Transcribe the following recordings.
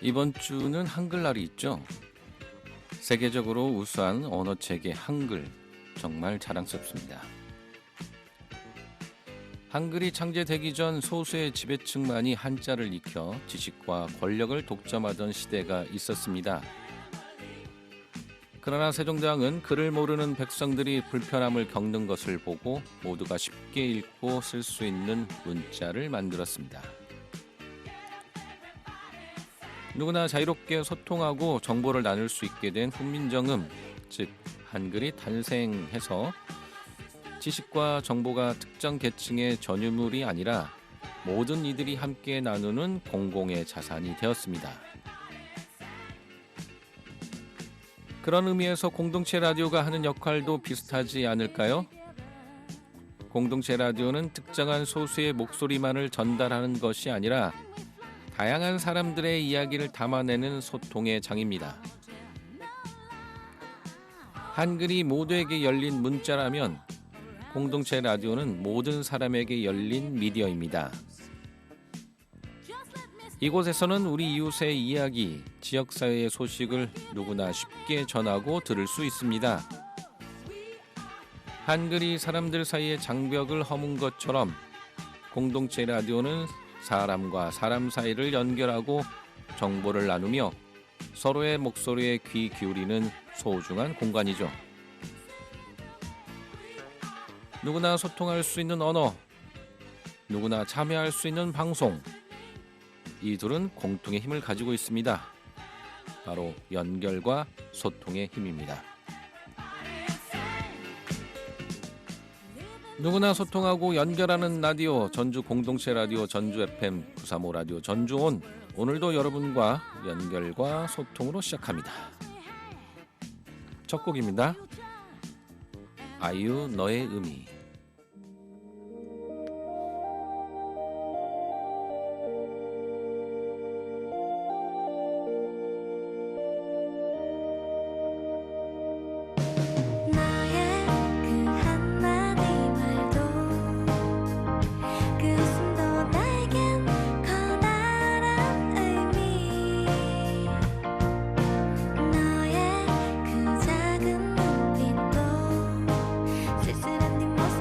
이번 주는 한글날이 있죠. 세계적으로 우수한 언어체계 한글, 정말 자랑스럽습니다. 한글이 창제되기 전 소수의 지배층만이 한자를 익혀 지식과 권력을 독점하던 시대가 있었습니다. 그러나 세종대왕은 글을 모르는 백성들이 불편함을 겪는 것을 보고 모두가 쉽게 읽고 쓸 수 있는 문자를 만들었습니다. 누구나 자유롭게 소통하고 정보를 나눌 수 있게 된 훈민정음, 즉 한글이 탄생해서 지식과 정보가 특정 계층의 전유물이 아니라 모든 이들이 함께 나누는 공공의 자산이 되었습니다. 그런 의미에서 공동체 라디오가 하는 역할도 비슷하지 않을까요? 공동체 라디오는 특정한 소수의 목소리만을 전달하는 것이 아니라 다양한 사람들의 이야기를 담아내는 소통의 장입니다. 한글이 모두에게 열린 문자라면 공동체 라디오는 모든 사람에게 열린 미디어입니다. 이곳에서는 우리 이웃의 이야기, 지역사회의 소식을 누구나 쉽게 전하고 들을 수 있습니다. 한글이 사람들 사이의 장벽을 허문 것처럼 공동체 라디오는 사람과 사람 사이를 연결하고 정보를 나누며 서로의 목소리에 귀 기울이는 소중한 공간이죠. 누구나 소통할 수 있는 언어, 누구나 참여할 수 있는 방송, 이 둘은 공통의 힘을 가지고 있습니다. 바로 연결과 소통의 힘입니다. 누구나 소통하고 연결하는 라디오, 전주 공동체 라디오 전주 FM 935 라디오 전주온, 오늘도 여러분과 연결과 소통으로 시작합니다. 첫 곡입니다. 아이유 너의 의미. 너의 그 작은 눈빛도 쓸쓸한 네 모습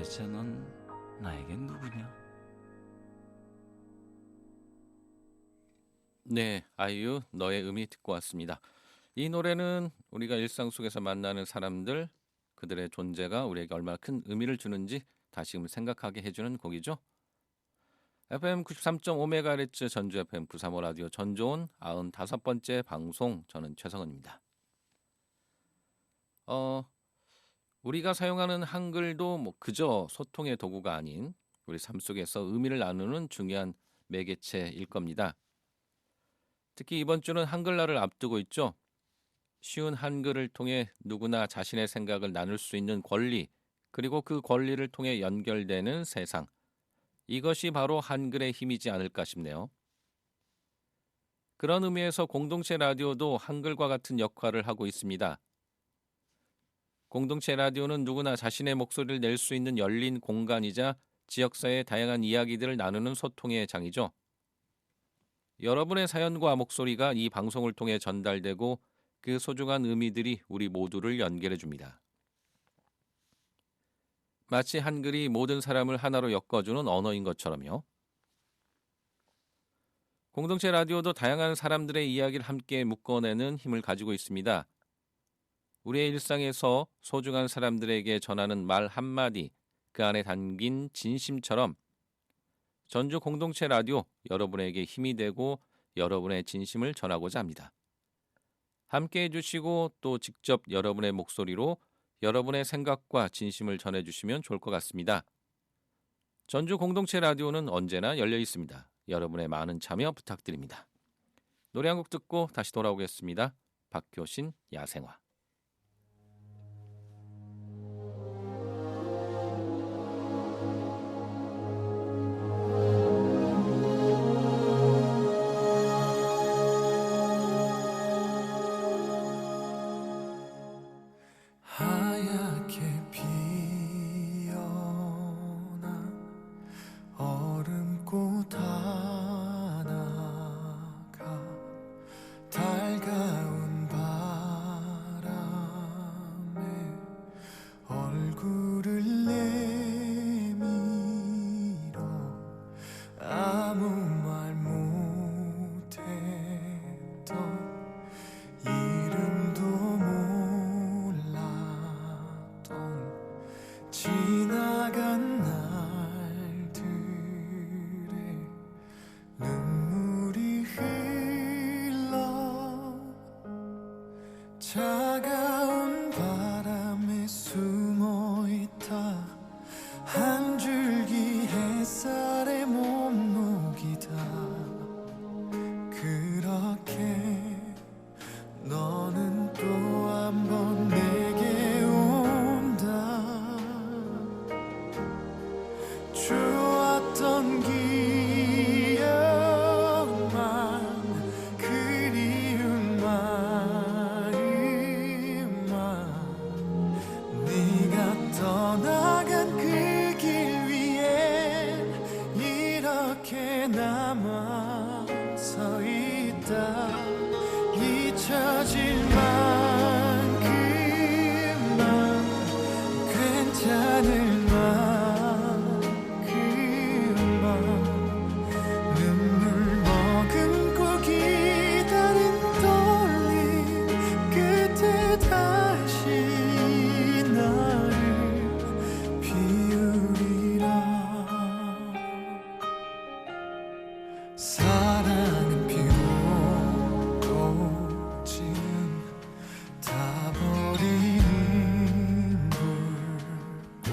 도대체 넌 나에겐 누구냐? 네, 아이유 너의 의미 듣고 왔습니다. 이 노래는 우리가 일상 속에서 만나는 사람들, 그들의 존재가 우리에게 얼마나 큰 의미를 주는지 다시금 생각하게 해주는 곡이죠. FM 93.5MHz 전주 FM 935 라디오 전조온 95번째 방송, 저는 최성은입니다. 우리가 사용하는 한글도 그저 소통의 도구가 아닌 우리 삶 속에서 의미를 나누는 중요한 매개체일 겁니다. 특히 이번 주는 한글날을 앞두고 있죠. 쉬운 한글을 통해 누구나 자신의 생각을 나눌 수 있는 권리, 그리고 그 권리를 통해 연결되는 세상. 이것이 바로 한글의 힘이지 않을까 싶네요. 그런 의미에서 공동체 라디오도 한글과 같은 역할을 하고 있습니다. 공동체 라디오는 누구나 자신의 목소리를 낼 수 있는 열린 공간이자 지역사회의 다양한 이야기들을 나누는 소통의 장이죠. 여러분의 사연과 목소리가 이 방송을 통해 전달되고 그 소중한 의미들이 우리 모두를 연결해 줍니다. 마치 한글이 모든 사람을 하나로 엮어주는 언어인 것처럼요. 공동체 라디오도 다양한 사람들의 이야기를 함께 묶어내는 힘을 가지고 있습니다. 우리의 일상에서 소중한 사람들에게 전하는 말 한마디, 그 안에 담긴 진심처럼 전주 공동체 라디오 여러분에게 힘이 되고 여러분의 진심을 전하고자 합니다. 함께 해주시고 또 직접 여러분의 목소리로 여러분의 생각과 진심을 전해주시면 좋을 것 같습니다. 전주 공동체 라디오는 언제나 열려 있습니다. 여러분의 많은 참여 부탁드립니다. 노래 한 곡 듣고 다시 돌아오겠습니다. 박효신 야생화. 하얗게 피어난 얼음꽃 하나가 달가운 바람에 얼굴을 내밀어 아무 말 못했던 이름도 지나간 날들의 눈물이 흘러 차가운 바람에 숨어있다 한 줄기 햇살에 몸 녹이다 그렇게 너는 또 한 번 내게 온다 좋았던 기억만 그리운 마음만 네가 떠나간 그 길 위에 이렇게 남아서 있다 잊혀질 만큼만 괜찮을 눈물 머금고 기다린 떨림 끝에 다시 나를 비우리라 사랑은 피우고 지금 다 버린 불꽃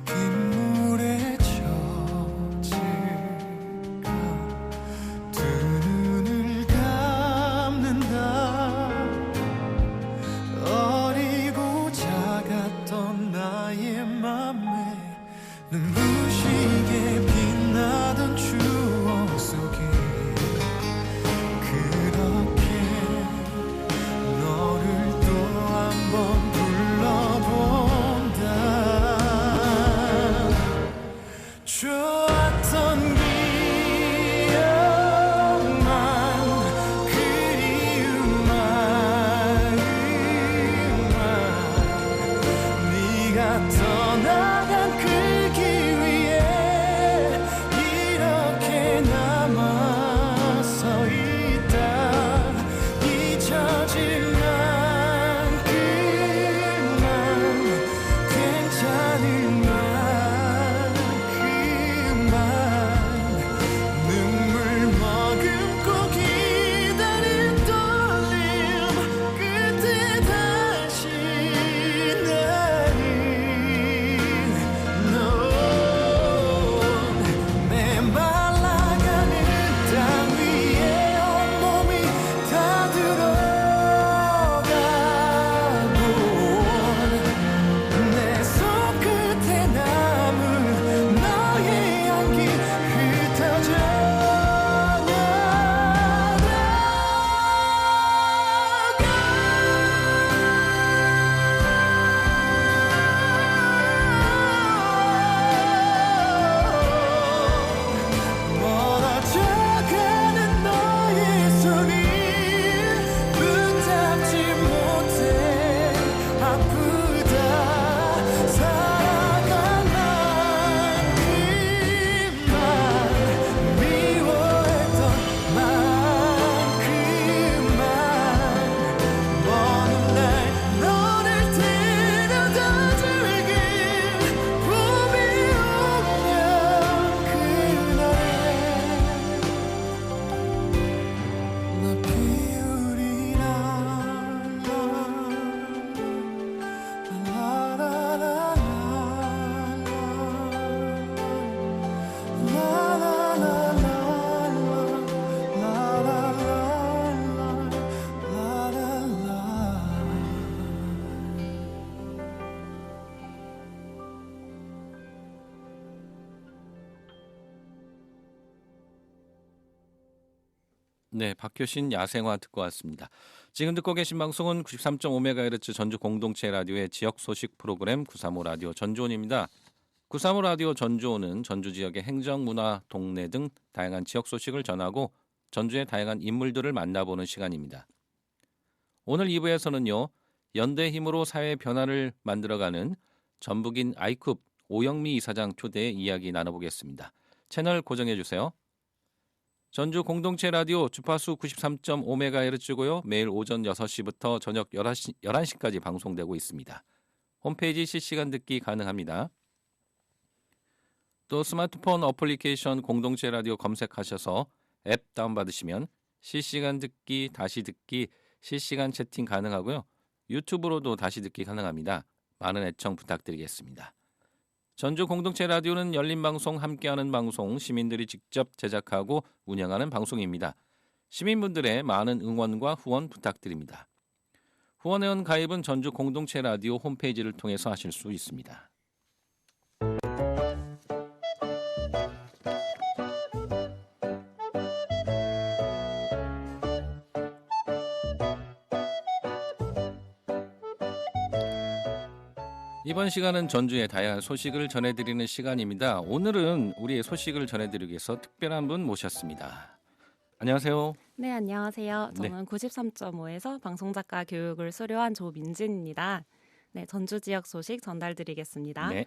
빗물에 젖을까 두 눈을 감는다 어리고 작았던 나의 맘에 눈부시게 빛나던 추억 속에 그렇게 너를 또 한 번 불러본다 좋았던 기억만 그리운 마음만 네가 떠나간 네, 박효신 야생화 듣고 왔습니다. 지금 듣고 계신 방송은 93.5MHz 전주 공동체 라디오의 지역 소식 프로그램 935 라디오 전주온입니다. 935 라디오 전주온은 전주 지역의 행정, 문화, 동네 등 다양한 지역 소식을 전하고 전주의 다양한 인물들을 만나보는 시간입니다. 오늘 2부에서는요. 연대 힘으로 사회 변화를 만들어가는 전북인 아이쿱 오영미 이사장 초대의 이야기 나눠보겠습니다. 채널 고정해 주세요. 전주 공동체 라디오 주파수 93.5MHz고요. 매일 오전 6시부터 저녁 11시까지 방송되고 있습니다. 홈페이지 실시간 듣기 가능합니다. 또 스마트폰 어플리케이션 공동체 라디오 검색하셔서 앱 다운받으시면 실시간 듣기, 다시 듣기, 실시간 채팅 가능하고요. 유튜브로도 다시 듣기 가능합니다. 많은 애청 부탁드리겠습니다. 전주 공동체 라디오는 열린 방송, 함께하는 방송, 시민들이 직접 제작하고 운영하는 방송입니다. 시민분들의 많은 응원과 후원 부탁드립니다. 후원회원 가입은 전주 공동체 라디오 홈페이지를 통해서 하실 수 있습니다. 이번 시간은 전주의 다양한 소식을 전해드리는 시간입니다. 오늘은 우리의 소식을 전해드리기 위해서 특별한 분 모셨습니다. 안녕하세요. 네, 안녕하세요. 네. 저는 93.5에서 방송작가 교육을 수료한 조민진입니다. 네, 전주 지역 소식 전달드리겠습니다. 네.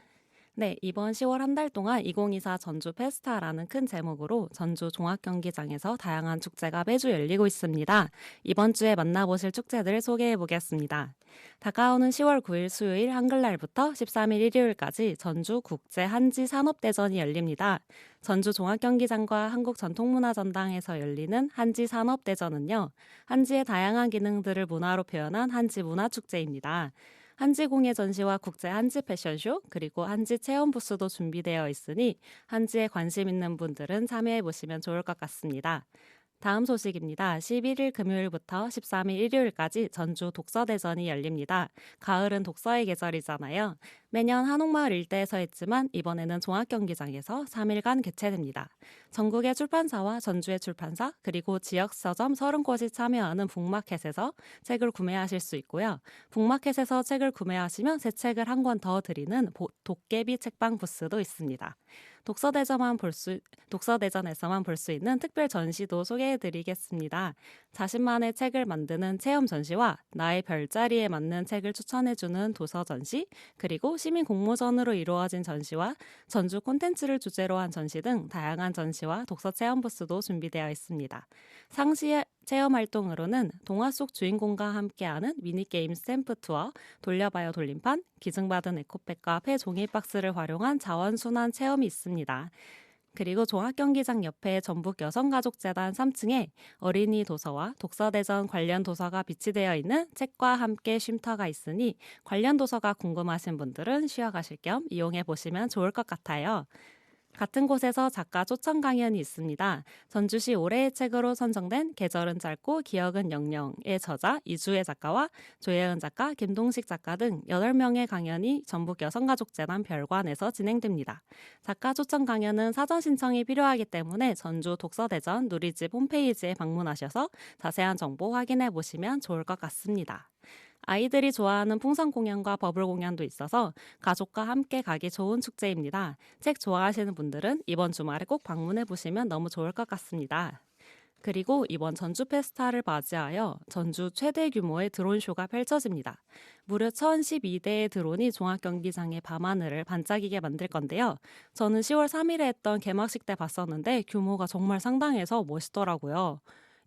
네, 이번 10월 한 달 동안 2024 전주 페스타라는 큰 제목으로 전주 종합경기장에서 다양한 축제가 매주 열리고 있습니다. 이번 주에 만나보실 축제들을 소개해 보겠습니다. 다가오는 10월 9일 수요일 한글날부터 13일 일요일까지 전주 국제 한지 산업대전이 열립니다. 전주 종합경기장과 한국전통문화전당에서 열리는 한지 산업대전은요, 한지의 다양한 기능들을 문화로 표현한 한지 문화축제입니다. 한지 공예 전시와 국제 한지 패션쇼 그리고 한지 체험 부스도 준비되어 있으니 한지에 관심 있는 분들은 참여해 보시면 좋을 것 같습니다. 다음 소식입니다. 11일 금요일부터 13일 일요일까지 전주 독서대전이 열립니다. 가을은 독서의 계절이잖아요. 매년 한옥마을 일대에서 했지만 이번에는 종합경기장에서 3일간 개최됩니다. 전국의 출판사와 전주의 출판사 그리고 지역 서점 30곳이 참여하는 북마켓에서 책을 구매하실 수 있고요. 북마켓에서 책을 구매하시면 새 책을 한 권 더 드리는 도깨비 책방 부스도 있습니다. 독서대전에서만 볼 수 있는 특별 전시도 소개해드리겠습니다. 자신만의 책을 만드는 체험 전시와 나의 별자리에 맞는 책을 추천해주는 도서 전시, 그리고 시민 공모전으로 이루어진 전시와 전주 콘텐츠를 주제로 한 전시 등 다양한 전시와 독서 체험 부스도 준비되어 있습니다. 상시 체험 활동으로는 동화 속 주인공과 함께하는 미니게임 스탬프 투어, 돌려봐요 돌림판, 기증받은 에코백과 폐 종이박스를 활용한 자원순환 체험이 있습니다. 그리고 종합경기장 옆에 전북 여성가족재단 3층에 어린이 도서와 독서대전 관련 도서가 비치되어 있는 책과 함께 쉼터가 있으니 관련 도서가 궁금하신 분들은 쉬어가실 겸 이용해 보시면 좋을 것 같아요. 같은 곳에서 작가 초청 강연이 있습니다. 전주시 올해의 책으로 선정된 계절은 짧고 기억은 영영의 저자 이주혜 작가와 조혜은 작가, 김동식 작가 등 8명의 강연이 전북 여성가족재단 별관에서 진행됩니다. 작가 초청 강연은 사전 신청이 필요하기 때문에 전주 독서대전 누리집 홈페이지에 방문하셔서 자세한 정보 확인해 보시면 좋을 것 같습니다. 아이들이 좋아하는 풍선 공연과 버블 공연도 있어서 가족과 함께 가기 좋은 축제입니다. 책 좋아하시는 분들은 이번 주말에 꼭 방문해 보시면 너무 좋을 것 같습니다. 그리고 이번 전주 페스타를 맞이하여 전주 최대 규모의 드론쇼가 펼쳐집니다. 무려 1012대의 드론이 종합경기장의 밤하늘을 반짝이게 만들 건데요. 저는 10월 3일에 했던 개막식 때 봤었는데 규모가 정말 상당해서 멋있더라고요.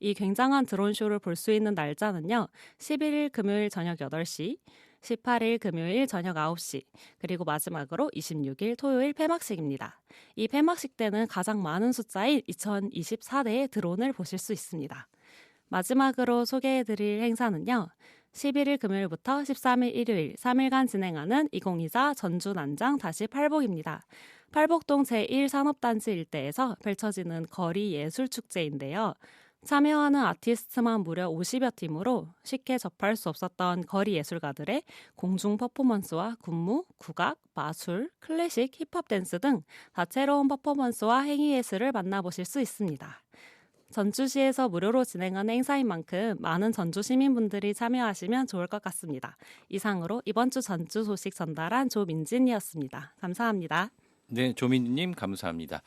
이 굉장한 드론쇼를 볼 수 있는 날짜는요. 11일 금요일 저녁 8시, 18일 금요일 저녁 9시, 그리고 마지막으로 26일 토요일 폐막식입니다. 이 폐막식 때는 가장 많은 숫자인 2024대의 드론을 보실 수 있습니다. 마지막으로 소개해드릴 행사는요. 11일 금요일부터 13일 일요일 3일간 진행하는 2024 전주 난장 다시 팔복입니다. 팔복동 제1산업단지 일대에서 펼쳐지는 거리 예술축제인데요. 참여하는 아티스트만 무려 50여 팀으로 쉽게 접할 수 없었던 거리 예술가들의 공중 퍼포먼스와 군무, 국악, 마술, 클래식, 힙합 댄스 등 다채로운 퍼포먼스와 행위 예술을 만나보실 수 있습니다. 전주시에서 무료로 진행하는 행사인 만큼 많은 전주 시민분들이 참여하시면 좋을 것 같습니다. 이상으로 이번 주 전주 소식 전달한 조민진이었습니다. 감사합니다. 네, 조민님 감사합니다.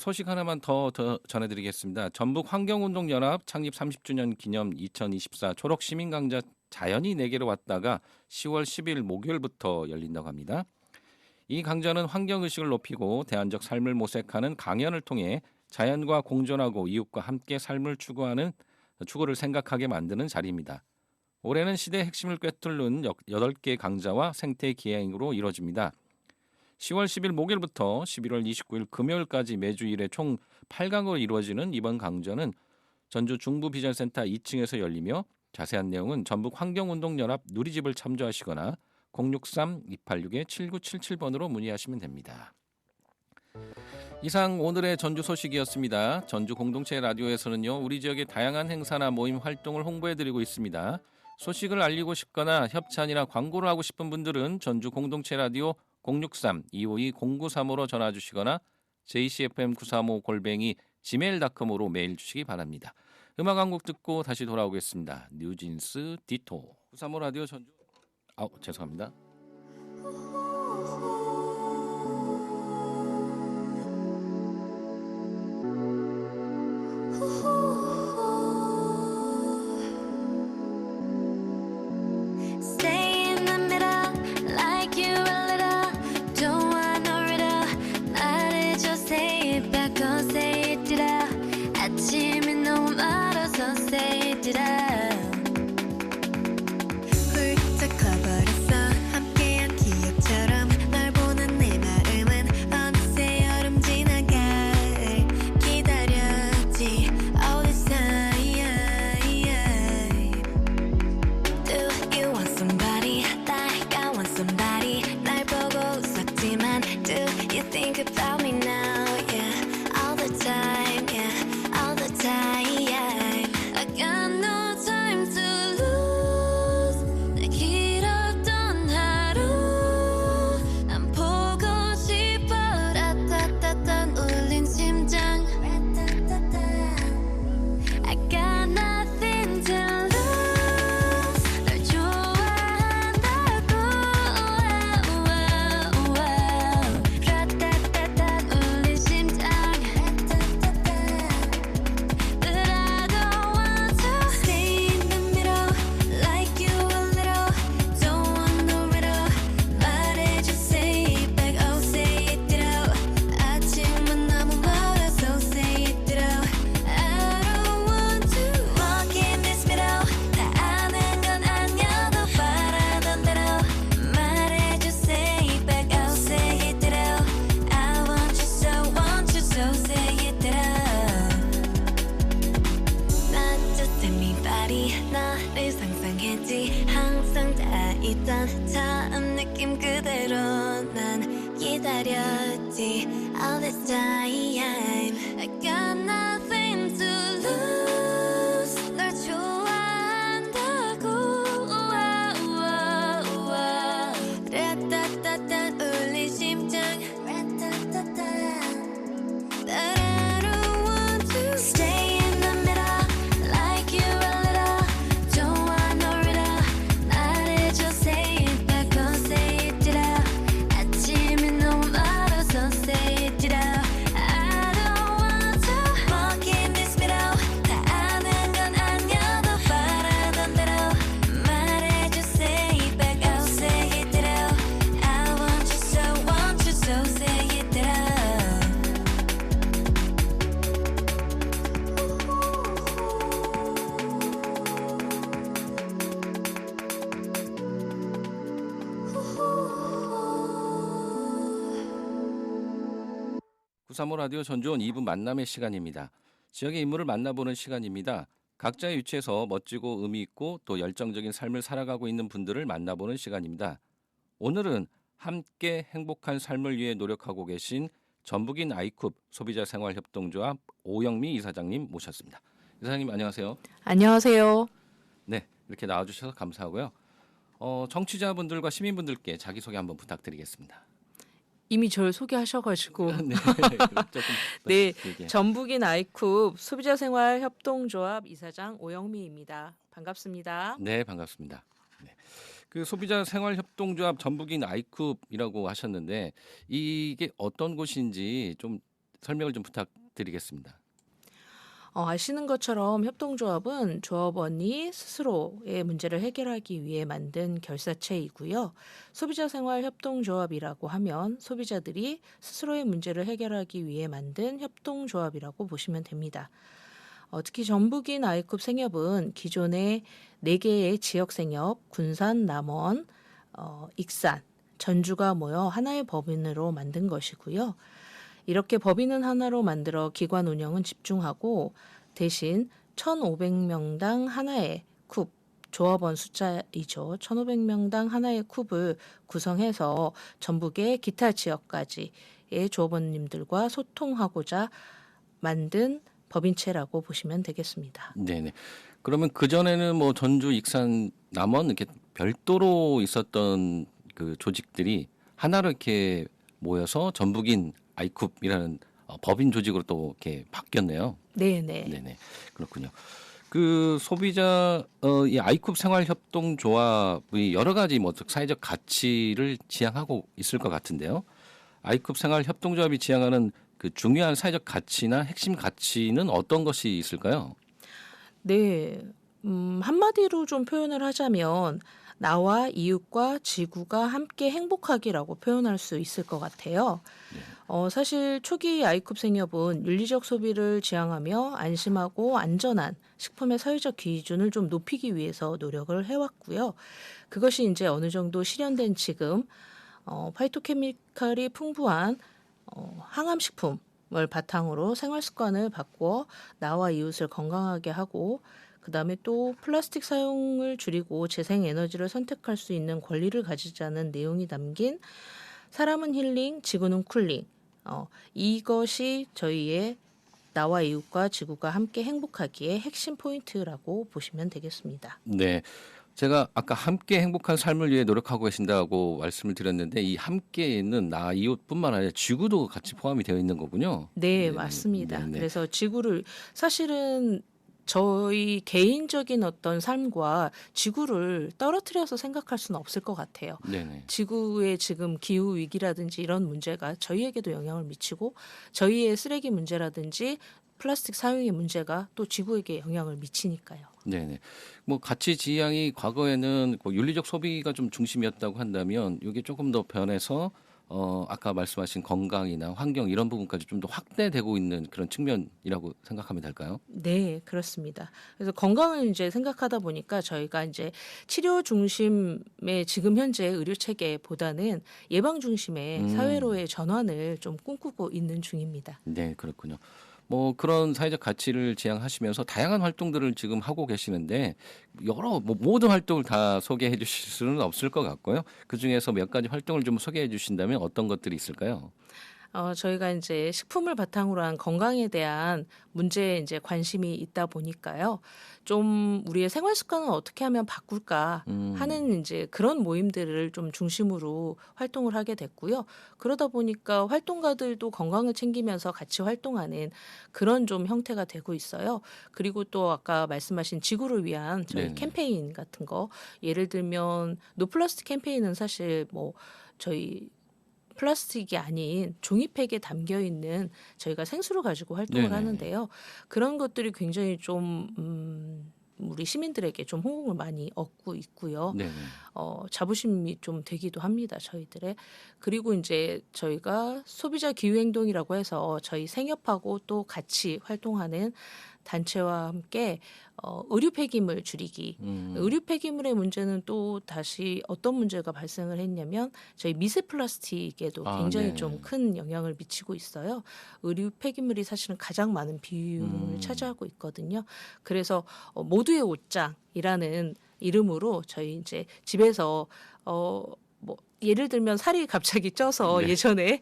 소식 하나만 더 전해드리겠습니다. 전북 환경운동연합 창립 30주년 기념 2024 초록시민강좌 자연이 내게로 왔다가 10월 10일 목요일부터 열린다고 합니다. 이 강좌는 환경의식을 높이고 대안적 삶을 모색하는 강연을 통해 자연과 공존하고 이웃과 함께 삶을 추구를 생각하게 만드는 자리입니다. 올해는 시대의 핵심을 꿰뚫는 8개 강좌와 생태 기행으로 이루어집니다. 10월 10일 목요일부터 11월 29일 금요일까지 매주 1회 총 8강으로 이루어지는 이번 강좌는 전주 중부비전센터 2층에서 열리며 자세한 내용은 전북 환경운동연합 누리집을 참조하시거나 063-286-7977번으로 문의하시면 됩니다. 이상 오늘의 전주 소식이었습니다. 전주 공동체 라디오에서는요, 우리 지역의 다양한 행사나 모임 활동을 홍보해드리고 있습니다. 소식을 알리고 싶거나 협찬이나 광고를 하고 싶은 분들은 전주 공동체 라디오 063-252-0935로 전화 주시거나 jcfm935@gmail.com으로 메일 주시기 바랍니다. 음악 한 곡 듣고 다시 돌아오겠습니다. 뉴진스 디토 935 라디오 전주. 죄송합니다. Stay in the middle, like you a little. Don't want no riddle. 말해줘, say it back, go say it out. 아침이 너무 멀어서 say it out. 훌쩍 커버렸어, 함께한 기억처럼. 널 보는 내 마음은 어느새 여름 지나가. 기다렸지, all this time. Do you want somebody like I want somebody? 날 보고 웃었지만 do you think about me now? Yeah, all the time, yeah, all the time. I got no time to lose. 내 길었던 하루 난 보고 싶어. 라따따따 울린 심장. I got nothing to lose. 널 좋아한다고. 라따따따 울린 심장. But I don't want to stay in the middle, like you a little. Don't want no riddle. 말해줘, say it back, oh say it out. 아침은 너무 멀어서 say it out. I don't want to walk in this middle. 다 아는 건 아니어도 바라던 대로 말해줘, say it back, oh say it out. I want you, so say it out. Not just anybody, 너를 상상했지. 항상 다 있던 처음 느낌 그대로 난 기다렸지. All this time I got nothing to lose. 널 좋아한다고. 라따따따 울린 심장. But I don't want to stay in the middle, like you a little. Don't want no riddle. 말해줘, say it back, go say it out. 아침이 너무 멀어서 say it out. I don't want to walk in this middle. 다 아는 건 아니어도 바라던 대로 말해줘, say it back, oh say it out. I want you, so say it out. 구삼오 라디오 전주원 2부 만남의 시간입니다. 지역의 인물을 만나보는 시간입니다. 각자의 위치에서 멋지고 의미 있고 또 열정적인 삶을 살아가고 있는 분들을 만나보는 시간입니다. 오늘은 함께 행복한 삶을 위해 노력하고 계신 전북인 아이쿱 소비자생활협동조합 오영미 이사장님 모셨습니다. 이사장님 안녕하세요. 안녕하세요. 네, 이렇게 나와주셔서 감사하고요. 청취자분들과 시민분들께 자기소개 한번 부탁드리겠습니다. 이미 저를 소개하셔가지고 네, 조금 네, 길게. 전북인 아이쿱 소비자생활협동조합 이사장 오영미입니다. 반갑습니다. 네, 반갑습니다. 네. 그 소비자 생활 협동조합 전북인 아이쿱이라고 하셨는데 이게 어떤 곳인지 좀 설명을 좀 부탁드리겠습니다. 아시는 것처럼 협동조합은 조합원이 스스로의 문제를 해결하기 위해 만든 결사체이고요. 소비자생활협동조합이라고 하면 소비자들이 스스로의 문제를 해결하기 위해 만든 협동조합이라고 보시면 됩니다. 특히 전북인 아이쿱 생협은 기존의 4개의 지역 생협, 군산, 남원, 익산, 전주가 모여 하나의 법인으로 만든 것이고요. 이렇게 법인은 하나로 만들어 기관 운영은 집중하고 대신 1,500명당 하나의 쿱, 조합원 숫자이죠. 1,500명당 하나의 쿱을 구성해서 전북의 기타 지역까지의 조합원님들과 소통하고자 만든 법인체라고 보시면 되겠습니다. 네네. 그러면 그 전에는 뭐 전주, 익산, 남원 이렇게 별도로 있었던 그 조직들이 하나로 이렇게 모여서 전북인 아이쿱이라는 법인 조직으로 또 이렇게 바뀌었네요. 네네. 네네. 그렇군요. 그 소비자 이 아이쿱 생활협동조합이 여러 가지 뭐 사회적 가치를 지향하고 있을 것 같은데요. 아이쿱 생활협동조합이 지향하는 그 중요한 사회적 가치나 핵심 가치는 어떤 것이 있을까요? 네. 한마디로 좀 표현을 하자면 나와 이웃과 지구가 함께 행복하기라고 표현할 수 있을 것 같아요. 사실 초기 아이쿱 생협은 윤리적 소비를 지향하며 안심하고 안전한 식품의 사회적 기준을 좀 높이기 위해서 노력을 해왔고요. 그것이 이제 어느 정도 실현된 지금 파이토케미칼이 풍부한 항암식품을 바탕으로 생활 습관을 바꾸어 나와 이웃을 건강하게 하고 그다음에 또 플라스틱 사용을 줄이고 재생 에너지를 선택할 수 있는 권리를 가지자는 내용이 담긴 사람은 힐링, 지구는 쿨링. 이것이 저희의 나와 이웃과 지구가 함께 행복하기의 핵심 포인트라고 보시면 되겠습니다. 네. 제가 아까 함께 행복한 삶을 위해 노력하고 계신다고 말씀을 드렸는데 이 함께는 나 이웃뿐만 아니라 지구도 같이 포함이 되어 있는 거군요. 네, 맞습니다. 네네. 그래서 지구를 사실은 저희 개인적인 어떤 삶과 지구를 떨어뜨려서 생각할 수는 없을 것 같아요. 네네. 지구의 지금 기후 위기라든지 이런 문제가 저희에게도 영향을 미치고 저희의 쓰레기 문제라든지 플라스틱 사용의 문제가 또 지구에게 영향을 미치니까요. 네네. 뭐 가치 지향이 과거에는 뭐 윤리적 소비가 좀 중심이었다고 한다면 이게 조금 더 변해서 아까 말씀하신 건강이나 환경 이런 부분까지 좀 더 확대되고 있는 그런 측면이라고 생각하면 될까요? 네, 그렇습니다. 그래서 건강을 이제 생각하다 보니까 저희가 이제 치료 중심의 지금 현재 의료 체계보다는 예방 중심의 사회로의 전환을 좀 꿈꾸고 있는 중입니다. 네, 그렇군요. 뭐 그런 사회적 가치를 지향하시면서 다양한 활동들을 지금 하고 계시는데 여러 모든 활동을 다 소개해 주실 수는 없을 것 같고요. 그 중에서 몇 가지 활동을 좀 소개해 주신다면 어떤 것들이 있을까요? 저희가 이제 식품을 바탕으로 한 건강에 대한 문제에 이제 관심이 있다 보니까요. 좀 우리의 생활 습관을 어떻게 하면 바꿀까 하는 이제 그런 모임들을 좀 중심으로 활동을 하게 됐고요. 그러다 보니까 활동가들도 건강을 챙기면서 같이 활동하는 그런 좀 형태가 되고 있어요. 그리고 또 아까 말씀하신 지구를 위한 저희 네네. 캠페인 같은 거 예를 들면 노플라스틱 캠페인은 사실 뭐 저희 플라스틱이 아닌 종이팩에 담겨 있는 저희가 생수를 가지고 활동을 네네. 하는데요. 그런 것들이 굉장히 좀 우리 시민들에게 좀 호응을 많이 얻고 있고요. 네네. 자부심이 좀 되기도 합니다. 저희들의. 그리고 이제 저희가 소비자 기후행동이라고 해서 저희 생협하고 또 같이 활동하는 단체와 함께 의류 폐기물 줄이기. 의류 폐기물의 문제는 또 다시 어떤 문제가 발생을 했냐면 저희 미세 플라스틱에도 굉장히 네. 좀 큰 영향을 미치고 있어요. 의류 폐기물이 사실은 가장 많은 비율을 차지하고 있거든요. 그래서 모두의 옷장이라는 이름으로 저희 이제 집에서 뭐 예를 들면 살이 갑자기 쪄서 네. 예전에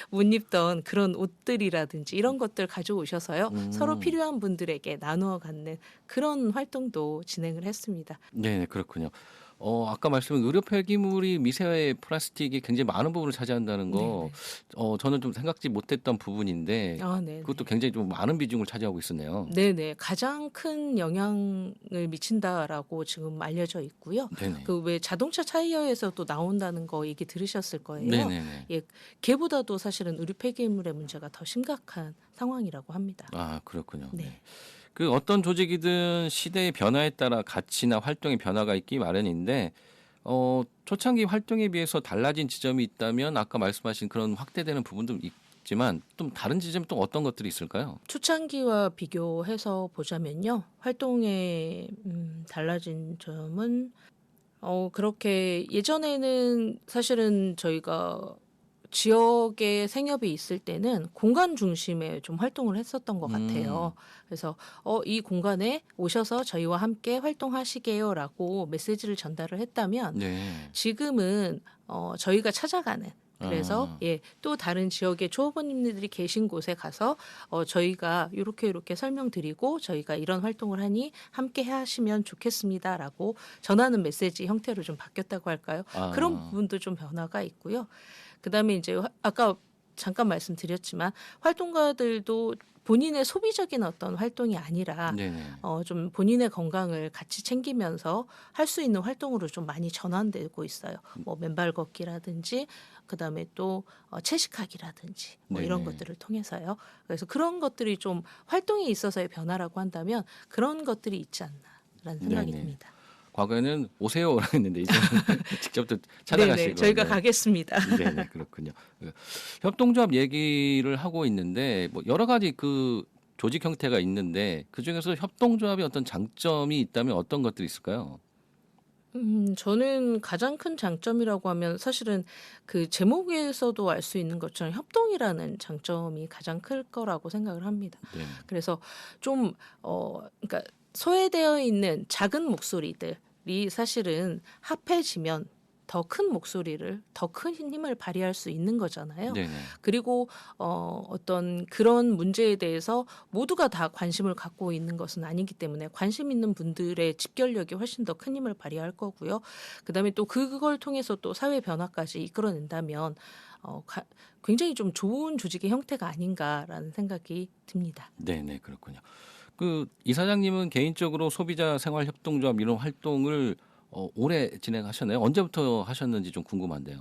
못 입던 그런 옷들이라든지 이런 것들 가져오셔서요. 서로 필요한 분들에게 나누어 갖는 그런 활동도 진행을 했습니다. 네, 그렇군요. 아까 말씀한 의료 폐기물이 미세 플라스틱이 굉장히 많은 부분을 차지한다는 거, 저는 좀 생각지 못했던 부분인데 아, 네. 그것도 굉장히 좀 많은 비중을 차지하고 있었네요. 네네. 가장 큰 영향을 미친다라고 지금 알려져 있고요. 네네. 그 왜 자동차 타이어에서도 나온다는 거 얘기 들으셨을 거예요. 네네네. 예, 걔보다도 사실은 의료 폐기물의 문제가 더 심각한 상황이라고 합니다. 아, 그렇군요. 네. 네. 그 어떤 조직이든 시대의 변화에 따라 가치나 활동의 변화가 있기 마련인데 초창기 활동에 비해서 달라진 지점이 있다면 아까 말씀하신 그런 확대되는 부분도 있지만 좀 다른 지점이 또 어떤 것들이 있을까요? 초창기와 비교해서 보자면요. 활동의 달라진 점은 그렇게 예전에는 사실은 저희가 지역에 생협이 있을 때는 공간 중심의 좀 활동을 했었던 것 같아요. 그래서 이 공간에 오셔서 저희와 함께 활동하시게요라고 메시지를 전달을 했다면 네. 지금은 저희가 찾아가는 그래서 아. 또 다른 지역의 조합원님들이 계신 곳에 가서 저희가 이렇게 설명드리고 저희가 이런 활동을 하니 함께 하시면 좋겠습니다라고 전하는 메시지 형태로 좀 바뀌었다고 할까요? 아. 그런 부분도 좀 변화가 있고요. 그다음에 이제 아까 잠깐 말씀드렸지만 활동가들도 본인의 소비적인 어떤 활동이 아니라 네네. 좀 본인의 건강을 같이 챙기면서 할 수 있는 활동으로 좀 많이 전환되고 있어요. 뭐 맨발 걷기라든지 그다음에 또 채식하기라든지 뭐 이런 네네. 것들을 통해서요. 그래서 그런 것들이 좀 활동에 있어서의 변화라고 한다면 그런 것들이 있지 않나라는 생각이 네네. 듭니다. 과거에는 오세요라고 했는데 이제는 직접 또 찾아가시고. 네네, 저희가 네. 가겠습니다. 네네, 그렇군요. 협동조합 얘기를 하고 있는데 뭐 여러 가지 그 조직 형태가 있는데 그 중에서 협동조합의 어떤 장점이 있다면 어떤 것들이 있을까요? 저는 가장 큰 장점이라고 하면 사실은 그 제목에서도 알 수 있는 것처럼 협동이라는 장점이 가장 클 거라고 생각을 합니다. 네. 그래서 좀 그러니까 소외되어 있는 작은 목소리들이 사실은 합해지면 더 큰 목소리를 더 큰 힘을 발휘할 수 있는 거잖아요. 네네. 그리고 어떤 그런 문제에 대해서 모두가 다 관심을 갖고 있는 것은 아니기 때문에 관심 있는 분들의 집결력이 훨씬 더 큰 힘을 발휘할 거고요. 그다음에 또 그걸 통해서 또 사회 변화까지 이끌어낸다면 굉장히 좀 좋은 조직의 형태가 아닌가라는 생각이 듭니다. 네네, 그렇군요. 그 이사장님은 개인적으로 소비자 생활 협동조합 이런 활동을 오래 진행하셨나요? 언제부터 하셨는지 좀 궁금한데요.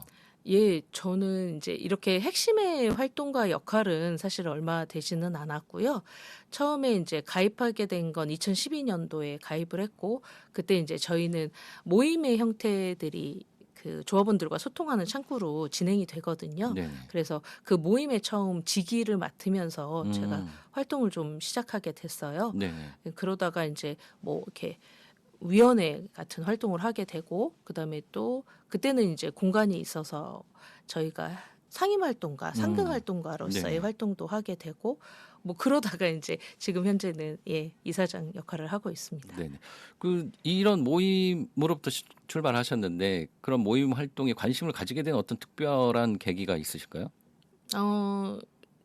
예, 저는 이제 이렇게 핵심의 활동가 역할은 사실 얼마 되지는 않았고요. 처음에 이제 가입하게 된 건 2012년도에 가입을 했고, 그때 이제 저희는 모임의 형태들이 그 조합원들과 소통하는 창구로 진행이 되거든요. 네네. 그래서 그 모임에 처음 지기를 맡으면서 제가 음. 활동을 좀 시작하게 됐어요. 네네. 그러다가 이제 뭐 이렇게 위원회 같은 활동을 하게 되고 그다음에 또 그때는 이제 공간이 있어서 저희가 상임 활동가, 상등 활동가로서의 네. 활동도 하게 되고 뭐 그러다가 이제 지금 현재는 이사장 역할을 하고 있습니다. 네네. 그 이런 모임으로부터 출발하셨는데 그런 모임 활동에 관심을 가지게 된 어떤 특별한 계기가 있으실까요?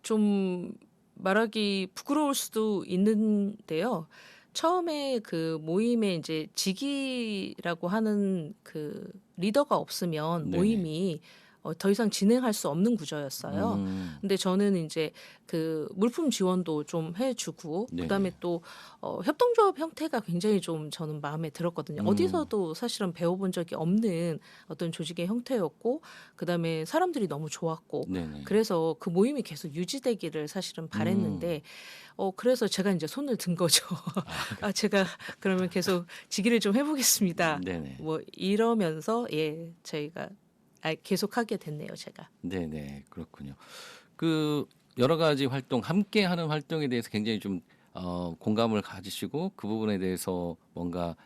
좀 말하기 부끄러울 수도 있는데요. 처음에 그 모임에 이제 직위라고 하는 그 리더가 없으면 네네. 모임이 더 이상 진행할 수 없는 구조였어요. 근데 저는 이제 그 물품 지원도 좀 해주고 네네. 그다음에 또 협동조합 형태가 굉장히 좀 저는 마음에 들었거든요. 어디서도 사실은 배워본 적이 없는 어떤 조직의 형태였고 그다음에 사람들이 너무 좋았고 네네. 그래서 그 모임이 계속 유지되기를 사실은 바랬는데 그래서 제가 이제 손을 든 거죠. 제가 그러면 계속 직위를 좀 해보겠습니다. 네네. 뭐 이러면서 저희가 계속하게 됐네요, 제가. 네네, 그렇군요. 그 여러 가지 활동, 함께 하는 활동에 대해서 굉장히 좀 공감을 가지시고 그 부분에 대해서 뭔가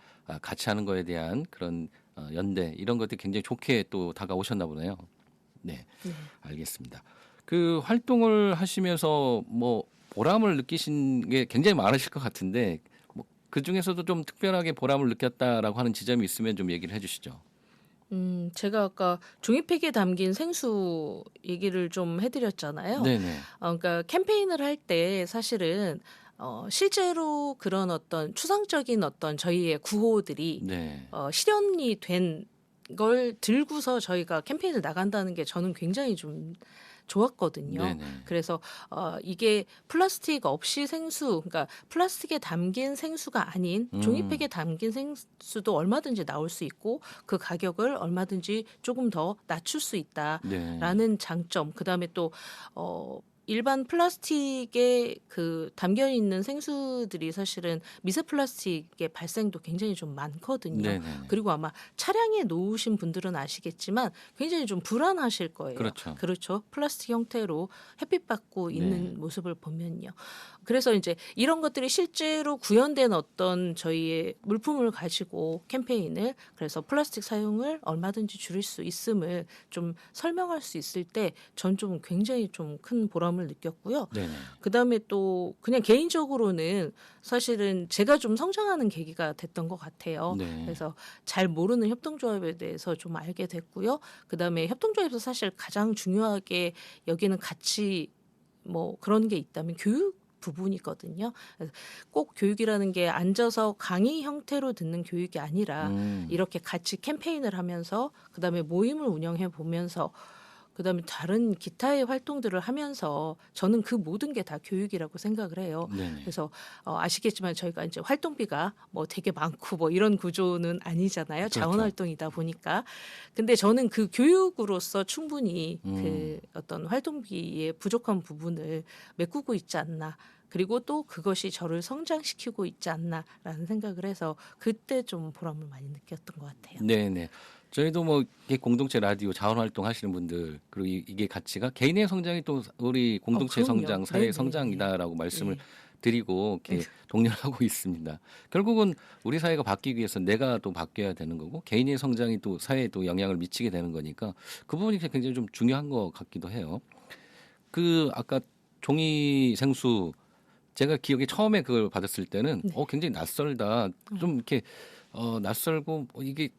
같이 하는 거에 대한 그런 연대 이런 것들이 굉장히 좋게 또 다가오셨나 보네요. 네, 네. 알겠습니다. 그 활동을 하시면서 뭐 보람을 느끼신 게 굉장히 많으실 것 같은데 뭐 그 중에서도 좀 특별하게 보람을 느꼈다라고 하는 지점이 있으면 좀 얘기를 해주시죠. 제가 아까 종이팩에 담긴 생수 얘기를 좀 해드렸잖아요. 네네. 그러니까 캠페인을 할 때 사실은 실제로 그런 어떤 추상적인 어떤 저희의 구호들이 네. 실현이 된 걸 들고서 저희가 캠페인을 나간다는 게 저는 굉장히 좀 좋았거든요. 네네. 그래서 이게 플라스틱 없이 생수, 그러니까 플라스틱에 담긴 생수가 아닌 종이팩에 담긴 생수도 얼마든지 나올 수 있고 그 가격을 얼마든지 조금 더 낮출 수 네. 있다라는 장점. 그다음에 또 일반 플라스틱에 그 담겨 있는 생수들이 사실은 미세 플라스틱의 발생도 굉장히 좀 많거든요. 네네. 그리고 아마 차량에 놓으신 분들은 아시겠지만 굉장히 좀 불안하실 거예요. 그렇죠. 그렇죠. 플라스틱 형태로 햇빛 받고 있는 네. 모습을 보면요. 그래서 이제 이런 것들이 실제로 구현된 어떤 저희의 물품을 가지고 캠페인을 그래서 플라스틱 사용을 얼마든지 줄일 수 있음을 좀 설명할 수 있을 때 전 좀 굉장히 좀 큰 보람을 느꼈고요. 네네. 그다음에 또 그냥 개인적으로는 사실은 제가 좀 성장하는 계기가 됐던 것 같아요. 네. 그래서 잘 모르는 협동조합에 대해서 좀 알게 됐고요. 그다음에 협동조합에서 사실 가장 중요하게 여기는 가치 뭐 그런 게 있다면 교육 부분이거든요. 그래서 꼭 교육이라는 게 앉아서 강의 형태로 듣는 교육이 아니라 이렇게 같이 캠페인을 하면서 그다음에 모임을 운영해 보면서 그다음에 다른 기타의 활동들을 하면서 저는 그 모든 게 다 교육이라고 생각을 해요. 네네. 그래서 아시겠지만 저희가 이제 활동비가 뭐 되게 많고 뭐 이런 구조는 아니잖아요. 그렇죠. 자원 활동이다 보니까. 근데 저는 그 교육으로서 충분히 그 어떤 활동비의 부족한 부분을 메꾸고 있지 않나. 그리고 또 그것이 저를 성장시키고 있지 않나라는 생각을 해서 그때 좀 보람을 많이 느꼈던 것 같아요. 네네. 저희도 뭐 이게 공동체 라디오 자원 활동 하시는 분들 그리고 이게 가치가 개인의 성장이 또 우리 공동체 그럼요. 성장, 사회의 네네네. 성장이다라고 말씀을 네. 드리고 이렇게 독려하고 있습니다. 결국은 우리 사회가 바뀌기 위해서 내가 또 바뀌어야 되는 거고 개인의 성장이 또 사회에 또 영향을 미치게 되는 거니까 그 부분이 굉장히 좀 중요한 것 같기도 해요. 그 아까 종이 생수 제가 기억에 처음에 그걸 받았을 때는 네. 굉장히 낯설다. 좀 이렇게 낯설고 이게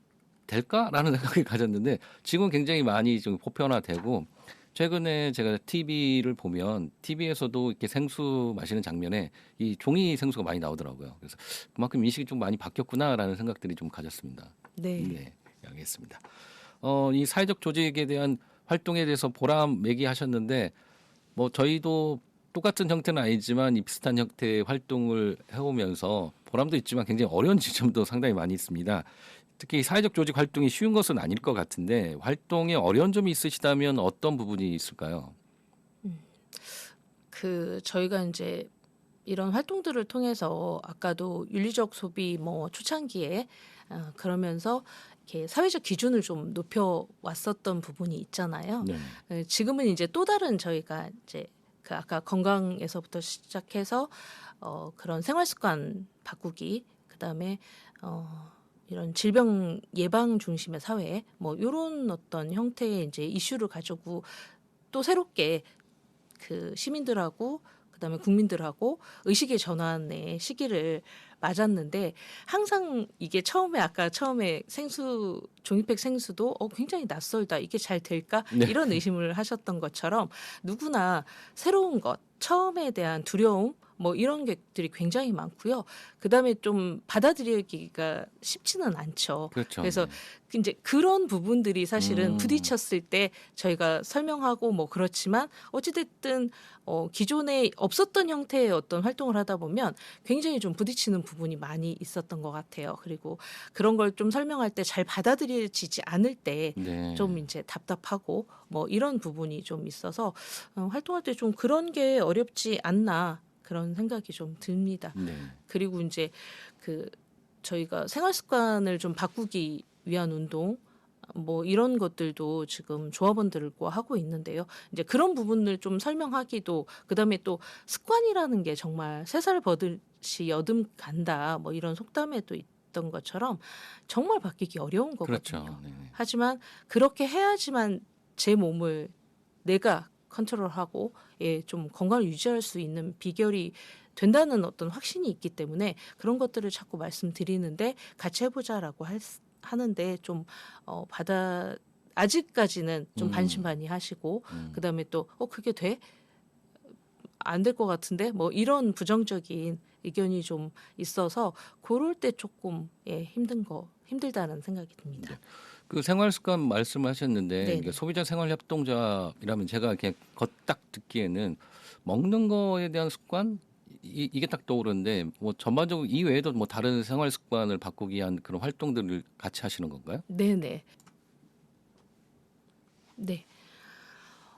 될까라는 생각이 가졌는데 지금 굉장히 많이 좀 보편화되고 최근에 제가 TV를 보면 TV에서도 이렇게 생수 마시는 장면에 이 종이 생수가 많이 나오더라고요. 그래서 그만큼 인식이 좀 많이 바뀌었구나라는 생각들이 좀 가졌습니다. 네. 네, 알겠습니다. 이 사회적 조직에 대한 활동에 대해서 보람 얘기하셨는데 뭐 저희도 똑같은 형태는 아니지만 이 비슷한 형태의 활동을 해오면서 보람도 있지만 굉장히 어려운 지점도 상당히 많이 있습니다. 특히 사회적 조직 활동이 쉬운 것은 아닐 것 같은데 활동에 어려운 점이 있으시다면 어떤 부분이 있을까요? 그 저희가 이제 이런 활동들을 통해서 아까도 윤리적 소비 뭐 초창기에 그러면서 이렇게 사회적 기준을 좀 높여 왔었던 부분이 있잖아요. 네. 지금은 이제 또 다른 저희가 이제 그 아까 건강에서부터 시작해서 그런 생활 습관 바꾸기 그다음에 이런 질병 예방 중심의 사회 뭐 이런 어떤 형태의 이제 이슈를 가지고 또 새롭게 그 시민들하고 그다음에 국민들하고 의식의 전환의 시기를 맞았는데 항상 이게 아까 처음에 생수 종이팩 생수도 굉장히 낯설다 이게 잘 될까 네. 이런 의심을 하셨던 것처럼 누구나 새로운 것 처음에 대한 두려움 뭐 이런 것들이 굉장히 많고요. 그다음에 좀 받아들이기가 쉽지는 않죠. 그렇죠. 그래서 네. 이제 그런 부분들이 사실은 음. 부딪혔을 때 저희가 설명하고 뭐 그렇지만 어찌됐든 기존에 없었던 형태의 어떤 활동을 하다 보면 굉장히 좀 부딪히는 부분이 많이 있었던 것 같아요. 그리고 그런 걸 좀 설명할 때 잘 받아들여지지 않을 때 네. 좀 이제 답답하고 뭐 이런 부분이 좀 있어서 활동할 때 좀 그런 게 어렵지 않나 그런 생각이 좀 듭니다. 네. 그리고 이제 그 저희가 생활 습관을 좀 바꾸기 위한 운동 뭐 이런 것들도 지금 조합원들과 하고 있는데요. 이제 그런 부분을 좀 설명하기도 그다음에 또 습관이라는 게 정말 3살 버릇이 여든 간다 뭐 이런 속담에도 있던 것처럼 정말 바뀌기 어려운 거거든요. 그렇죠. 네. 하지만 그렇게 해야지만 제 몸을 내가 컨트롤하고 좀 건강을 유지할 수 있는 비결이 된다는 어떤 확신이 있기 때문에 그런 것들을 자꾸 말씀드리는데 같이 해보자라고 하는데 좀 아직까지는 좀 반신반의하시고 그다음에 또 그게 돼? 안 될 것 같은데 뭐 이런 부정적인 의견이 좀 있어서 그럴 때 조금 힘들다는 생각이 듭니다. 그 생활 습관 말씀하셨는데 네네. 그러니까 소비자 생활 협동조합이라면 제가 그냥 딱 듣기에는 먹는 거에 대한 습관 이게 딱 떠오르는데 뭐 전반적으로 이 외에도 뭐 다른 생활 습관을 바꾸기 위한 그런 활동들을 같이 하시는 건가요? 네네. 네.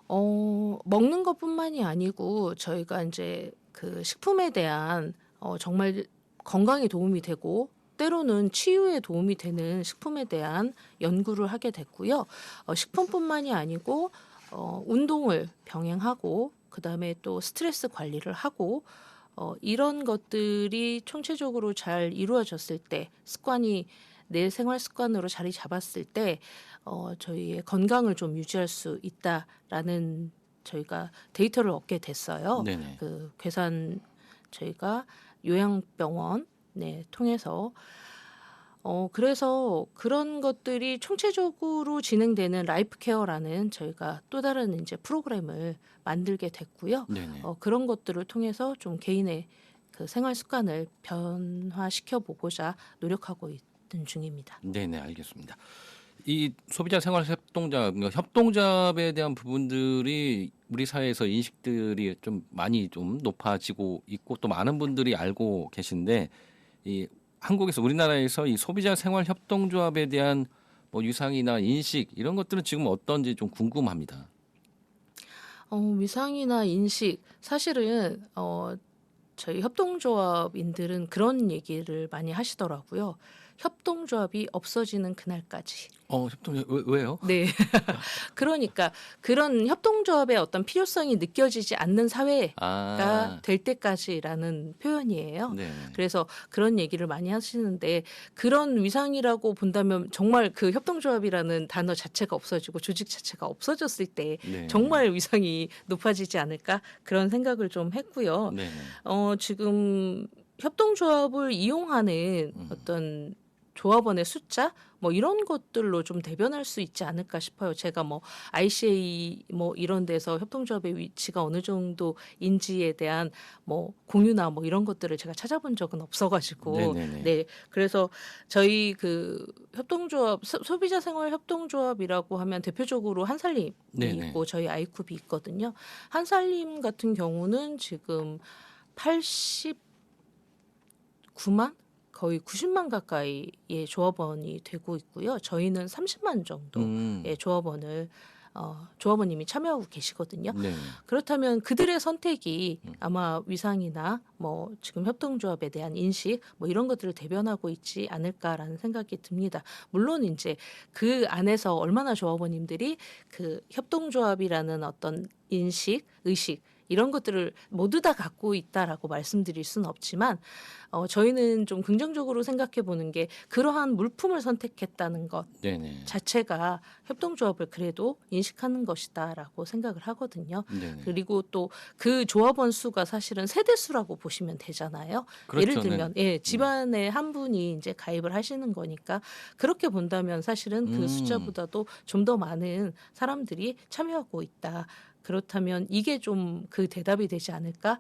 먹는 것뿐만이 아니고 저희가 이제 그 식품에 대한 정말 건강에 도움이 되고 때로는 치유에 도움이 되는 식품에 대한 연구를 하게 됐고요. 식품뿐만이 아니고 운동을 병행하고 그다음에 또 스트레스 관리를 하고 이런 것들이 총체적으로 잘 이루어졌을 때 습관이 내 생활 습관으로 자리 잡았을 때 저희의 건강을 좀 유지할 수 있다라는 저희가 데이터를 얻게 됐어요. 네네. 그 괴산 저희가 요양병원 통해서 그래서 그런 것들이 총체적으로 진행되는 라이프 케어라는 저희가 또 다른 이제 프로그램을 만들게 됐고요. 네네. 그런 것들을 통해서 좀 개인의 그 생활 습관을 변화시켜 보고자 노력하고 있는 중입니다. 네네, 알겠습니다. 이 소비자 생활 협동조합, 그러니까 협동조합에 대한 부분들이 우리 사회에서 인식들이 좀 많이 좀 높아지고 있고 또 많은 분들이 알고 계신데 이 한국에서 우리나라에서 이 소비자 생활 협동조합에 대한 뭐 위상이나 인식 이런 것들은 지금 어떤지 좀 궁금합니다. 위상이나 인식 사실은 저희 협동조합인들은 그런 얘기를 많이 하시더라고요. 협동조합이 없어지는 그날까지. 협동조합 왜요? 네. 그러니까 그런 협동조합의 어떤 필요성이 느껴지지 않는 사회가 될 때까지라는 표현이에요. 네. 그래서 그런 얘기를 많이 하시는데 그런 위상이라고 본다면 정말 그 협동조합이라는 단어 자체가 없어지고 조직 자체가 없어졌을 때 네. 정말 위상이 높아지지 않을까 그런 생각을 좀 했고요. 네. 지금 협동조합을 이용하는 어떤 조합원의 숫자 뭐 이런 것들로 좀 대변할 수 있지 않을까 싶어요. 제가 뭐 ICA 뭐 이런 데서 협동조합의 위치가 어느 정도인지에 대한 뭐 공유나 뭐 이런 것들을 제가 찾아본 적은 없어가지고 네네네. 네 그래서 저희 그 협동조합 소비자 생활 협동조합이라고 하면 대표적으로 한살림이 네네. 있고 저희 아이쿱이 있거든요. 한살림 같은 경우는 지금 89만 거의 90만 가까이의 조합원이 되고 있고요. 저희는 30만 정도의 조합원님이 참여하고 계시거든요. 네. 그렇다면 그들의 선택이 아마 위상이나 뭐 지금 협동조합에 대한 인식 뭐 이런 것들을 대변하고 있지 않을까라는 생각이 듭니다. 물론 이제 그 안에서 얼마나 조합원님들이 그 협동조합이라는 어떤 인식, 의식 이런 것들을 모두 다 갖고 있다라고 말씀드릴 수는 없지만 저희는 좀 긍정적으로 생각해 보는 게 그러한 물품을 선택했다는 것 네네. 자체가 협동조합을 그래도 인식하는 것이다라고 생각을 하거든요. 네네. 그리고 또 그 조합원 수가 사실은 세대수라고 보시면 되잖아요. 그렇죠. 예를 들면 집안에 한 분이 이제 가입을 하시는 거니까 그렇게 본다면 사실은 그 숫자보다도 좀 더 많은 사람들이 참여하고 있다. 그렇다면 이게 좀 그 대답이 되지 않을까?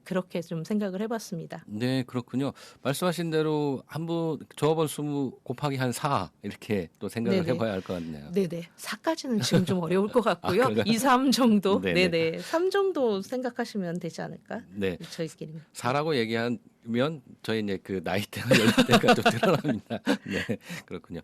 그렇게 좀 생각을 해봤습니다. 네, 그렇군요. 말씀하신 대로 한분 조합원 수 곱하기 한 4 이렇게 또 생각을 네네. 해봐야 할 것 같네요. 네네. 4까지는 지금 좀 어려울 것 같고요. 그런가요? 2, 3 정도? 네네. 네네. 3 정도 생각하시면 되지 않을까? 네, 저희끼리. 4라고 얘기하면 저희 이제 그 나이대가 연령대가 또 드러납니다. 네, 그렇군요.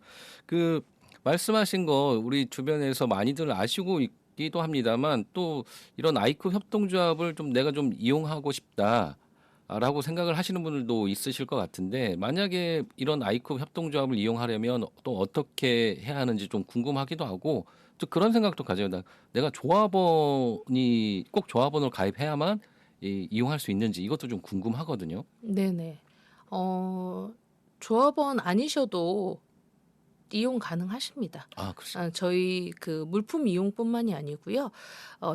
그 말씀하신 거 우리 주변에서 많이들 아시고 있기도 합니다만 또 이런 아이쿠 협동조합을 좀 내가 좀 이용하고 싶다라고 생각을 하시는 분들도 있으실 것 같은데 만약에 이런 아이쿠 협동조합을 이용하려면 또 어떻게 해야 하는지 좀 궁금하기도 하고 또 그런 생각도 가져요. 내가 조합원이 꼭 조합원을 가입해야만 이용할 수 있는지 이것도 좀 궁금하거든요. 네네. 조합원 아니셔도 이용 가능하십니다. 그렇죠. 저희 그 물품 이용뿐만이 아니고요.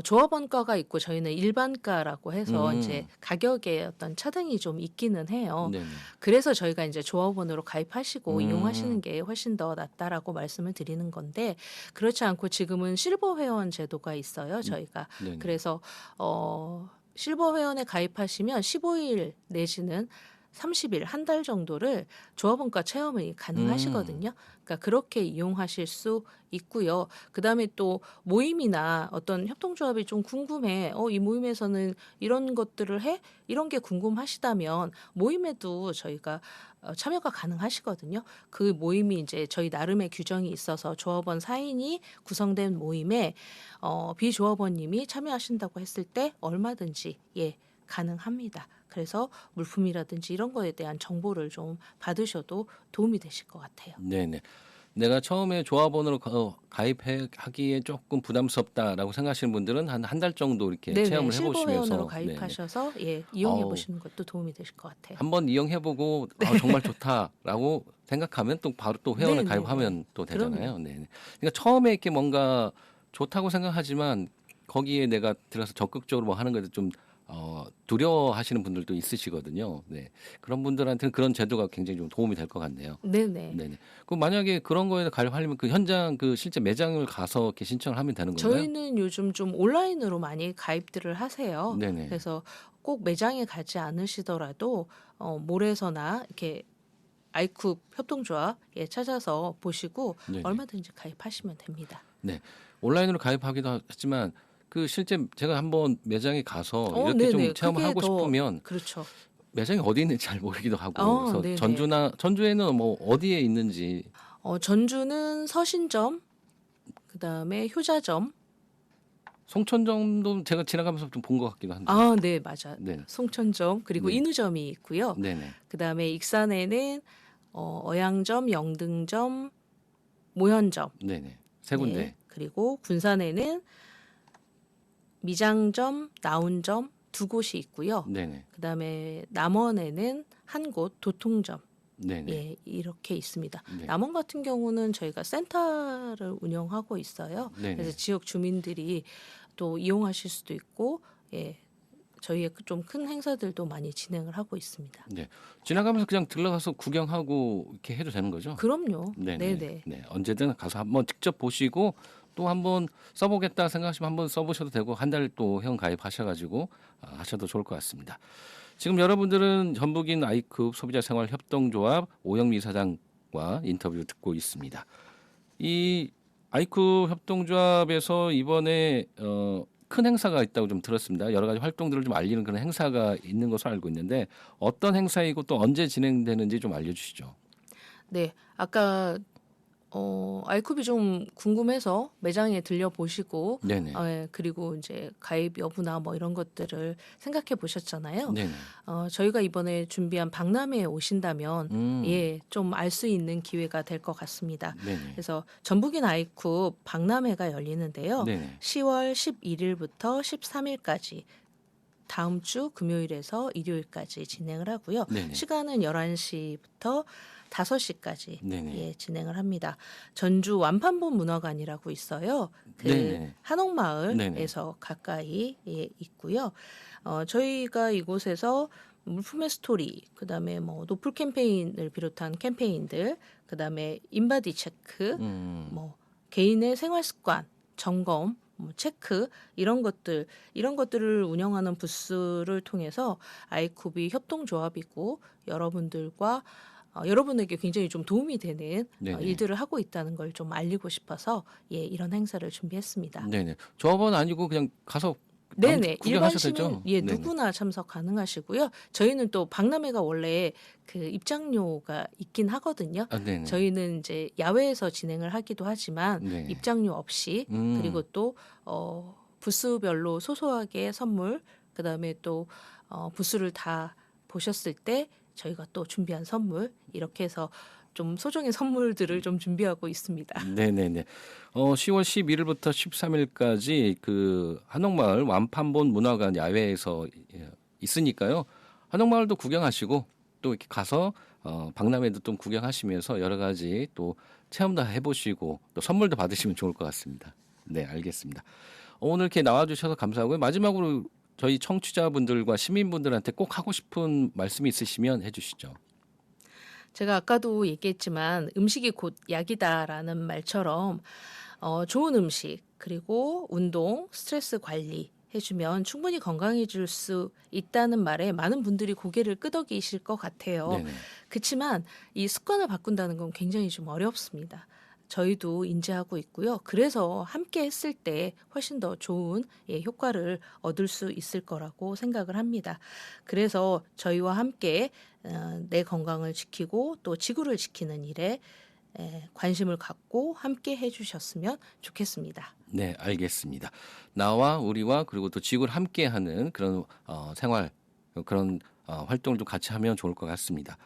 조합원가가 있고 저희는 일반가라고 해서 이제 가격에 어떤 차등이 좀 있기는 해요. 네. 그래서 저희가 이제 조합원으로 가입하시고 이용하시는 게 훨씬 더 낫다라고 말씀을 드리는 건데 그렇지 않고 지금은 실버 회원 제도가 있어요. 저희가 네. 그래서 실버 회원에 가입하시면 15일 내지는 30일, 한 달 정도를 조합원과 체험이 가능하시거든요. 그러니까 그렇게 이용하실 수 있고요. 그다음에 또 모임이나 어떤 협동조합이 좀 궁금해. 이 모임에서는 이런 것들을 해? 이런 게 궁금하시다면 모임에도 저희가 참여가 가능하시거든요. 그 모임이 이제 저희 나름의 규정이 있어서 조합원 4인이 구성된 모임에 비조합원님이 참여하신다고 했을 때 얼마든지 가능합니다. 그래서 물품이라든지 이런 거에 대한 정보를 좀 받으셔도 도움이 되실 것 같아요. 네네. 내가 처음에 조합원으로 가입하기에 조금 부담스럽다라고 생각하시는 분들은 한 달 정도 이렇게 네네, 체험을 실버 회원으로 해보시면서 가입하셔서 이용해 보시는 것도 도움이 되실 것 같아요. 한번 이용해보고 정말 좋다라고 생각하면 또 바로 또 회원을 네네네. 가입하면 또 되잖아요. 네. 그러니까 처음에 이렇게 뭔가 좋다고 생각하지만 거기에 내가 들어서 적극적으로 뭐 하는 것도 좀 두려워하시는 분들도 있으시거든요. 네. 그런 분들한테는 그런 제도가 굉장히 좀 도움이 될 것 같네요. 네네. 네네. 그 만약에 그런 거에 가입하려면 그 현장 그 실제 매장을 가서 이렇게 신청을 하면 되는 건가요? 저희는 요즘 좀 온라인으로 많이 가입들을 하세요. 네네. 그래서 꼭 매장에 가지 않으시더라도 몰에서나 이렇게 아이쿱 협동조합에 찾아서 보시고 네네. 얼마든지 가입하시면 됩니다. 네. 온라인으로 가입하기도 했지만 그 실제 제가 한번 매장에 가서 이렇게 네네. 좀 체험하고 그게 더- 싶으면 그렇죠. 매장이 어디 있는지 잘 모르기도 하고 그래서 네네. 전주에는 뭐 어디에 있는지 전주는 서신점, 그다음에 효자점. 송천점도 제가 지나가면서 좀 본 것 같기도 한데. 네, 맞아. 네. 송천점 그리고 네. 인후점이 있고요. 네네. 그다음에 익산에는 어양점, 영등점, 모현점. 네네. 세 군데. 네. 그리고 군산에는 미장점, 나운점 두 곳이 있고요. 네네. 그다음에 남원에는 한 곳 도통점 네네. 이렇게 있습니다. 네. 남원 같은 경우는 저희가 센터를 운영하고 있어요. 네네. 그래서 지역 주민들이 또 이용하실 수도 있고 저희의 좀 큰 행사들도 많이 진행을 하고 있습니다. 네. 지나가면서 그냥 들러가서 구경하고 이렇게 해도 되는 거죠? 그럼요. 네네. 네네. 네. 언제든 가서 한번 직접 보시고 또 한번 써보겠다 생각하시면 한번 써보셔도 되고 한 달 또 회원 가입하셔가지고 하셔도 좋을 것 같습니다. 지금 여러분들은 전북인 아이쿱 소비자생활협동조합 오영미 사장과 인터뷰 듣고 있습니다. 이 아이쿱 협동조합에서 이번에 큰 행사가 있다고 좀 들었습니다. 여러 가지 활동들을 좀 알리는 그런 행사가 있는 것으로 알고 있는데 어떤 행사이고 또 언제 진행되는지 좀 알려주시죠. 네, 아까 아이쿱이 좀 궁금해서 매장에 들려 보시고 네네. 그리고 이제 가입 여부나 뭐 이런 것들을 생각해 보셨잖아요. 네네. 저희가 이번에 준비한 박람회에 오신다면 음. 좀 알 수 있는 기회가 될 것 같습니다. 네네. 그래서 전북인 아이쿱 박람회가 열리는데요. 네네. 10월 11일부터 13일까지 다음 주 금요일에서 일요일까지 진행을 하고요. 네네. 시간은 11시부터 5시까지 네네. 진행을 합니다. 전주 완판본 문화관이라고 있어요. 그 네네. 한옥마을에서 가까이 있고요. 저희가 이곳에서 물품의 스토리, 그다음에 뭐 노플 캠페인을 비롯한 캠페인들, 그다음에 인바디 체크, 뭐 개인의 생활 습관 점검, 뭐 체크 이런 것들을 운영하는 부스를 통해서 아이쿱이 협동조합이고 여러분에게 굉장히 좀 도움이 되는 네네. 일들을 하고 있다는 걸 좀 알리고 싶어서 이런 행사를 준비했습니다. 네네. 조합원 아니고 그냥 가서 네네, 일반 구경하셔도 시민 되죠? 네네. 네네. 누구나 참석 가능하시고요. 저희는 또 박람회가 원래 그 입장료가 있긴 하거든요. 네네. 저희는 이제 야외에서 진행을 하기도 하지만 네. 입장료 없이 그리고 또 부스별로 소소하게 선물, 그다음에 또 부스를 다 보셨을 때 저희가 또 준비한 선물 이렇게 해서 좀 소정의 선물들을 좀 준비하고 있습니다. 네네네. 10월 11일부터 13일까지 그 한옥마을 완판본 문화관 야외에서 있으니까요. 한옥마을도 구경하시고 또 이렇게 가서 박람회도 좀 구경하시면서 여러 가지 또 체험도 해보시고 또 선물도 받으시면 좋을 것 같습니다. 네, 알겠습니다. 오늘 이렇게 나와주셔서 감사하고요. 마지막으로 저희 청취자분들과 시민분들한테 꼭 하고 싶은 말씀이 있으시면 해주시죠. 제가 아까도 얘기했지만 음식이 곧 약이다라는 말처럼 좋은 음식 그리고 운동, 스트레스 관리 해주면 충분히 건강해질 수 있다는 말에 많은 분들이 고개를 끄덕이실 것 같아요. 네네. 그렇지만 이 습관을 바꾼다는 건 굉장히 좀 어렵습니다. 저희도 인지하고 있고요. 그래서 함께 했을 때 훨씬 더 좋은 효과를 얻을 수 있을 거라고 생각을 합니다. 그래서 저희와 함께 내 건강을 지키고 또 지구를 지키는 일에 관심을 갖고 함께 해주셨으면 좋겠습니다. 네, 알겠습니다. 나와 우리와 그리고 또 지구를 함께하는 그런 생활 그런 활동을 좀 같이 하면 좋을 것 같습니다.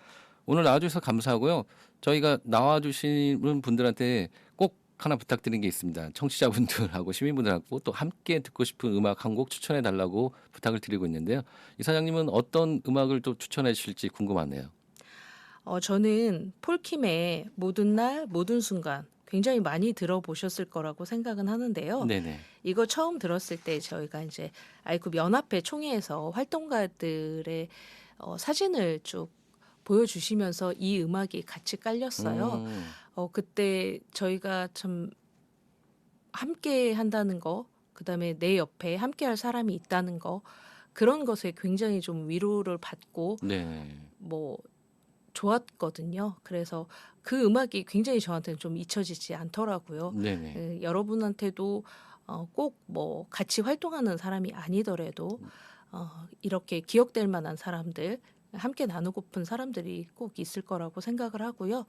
오늘 나와주셔서 감사하고요. 저희가 나와주시는 분들한테 꼭 하나 부탁드린 게 있습니다. 청취자분들하고 시민분들하고 또 함께 듣고 싶은 음악 한 곡 추천해 달라고 부탁을 드리고 있는데요. 이사장님은 어떤 음악을 또 추천해 주실지 궁금하네요. 저는 폴킴의 모든 날 모든 순간 굉장히 많이 들어보셨을 거라고 생각은 하는데요. 네네. 이거 처음 들었을 때 저희가 이제 아이쿠 연합회 총회에서 활동가들의 사진을 쭉 보여주시면서 이 음악이 같이 깔렸어요. 그때 저희가 참 함께 한다는 거, 그다음에 내 옆에 함께 할 사람이 있다는 거, 그런 것에 굉장히 좀 위로를 받고 네. 뭐 좋았거든요. 그래서 그 음악이 굉장히 저한테는 좀 잊혀지지 않더라고요. 네네. 여러분한테도 꼭 뭐 같이 활동하는 사람이 아니더라도 이렇게 기억될 만한 사람들, 함께 나누고픈 사람들이 꼭 있을 거라고 생각을 하고요.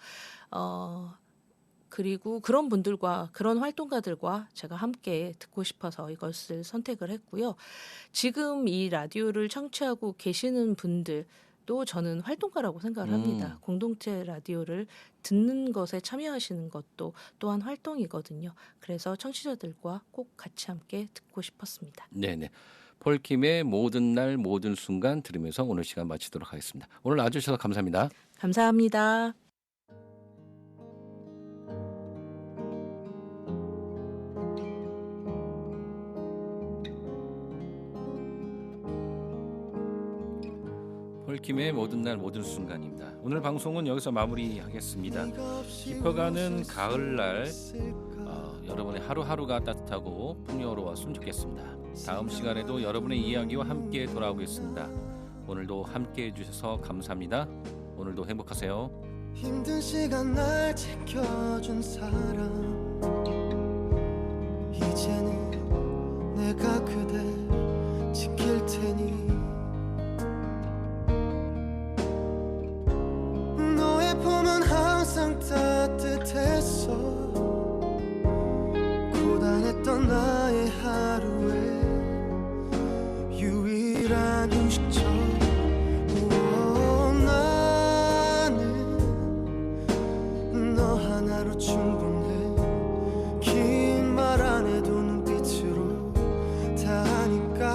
그리고 그런 분들과 그런 활동가들과 제가 함께 듣고 싶어서 이것을 선택을 했고요. 지금 이 라디오를 청취하고 계시는 분들도 저는 활동가라고 생각을 합니다. 공동체 라디오를 듣는 것에 참여하시는 것도 또한 활동이거든요. 그래서 청취자들과 꼭 같이 함께 듣고 싶었습니다. 네네. 폴킴의 모든 날 모든 순간 들으면서 오늘 시간 마치도록 하겠습니다. 오늘 나와주셔서 감사합니다. 감사합니다. 폴킴의 모든 날 모든 순간입니다. 오늘 방송은 여기서 마무리하겠습니다. 깊어가는 가을날 여러분의 하루하루가 따뜻하고 풍요로웠으면 좋겠습니다. 다음 시간에도 여러분의 이야기와 함께 돌아오겠습니다. 오늘도 함께 해주셔서 감사합니다. 오늘도 행복하세요. 힘든 시간 날 지켜준 사람 이제는 내가 그댈 지킬 테니 너의 품은 항상 따뜻했어 고단했던 나의 하루에 유일한 음식점 나는 너 하나로 충분해 긴 말 안 해도 눈빛으로 다 하니까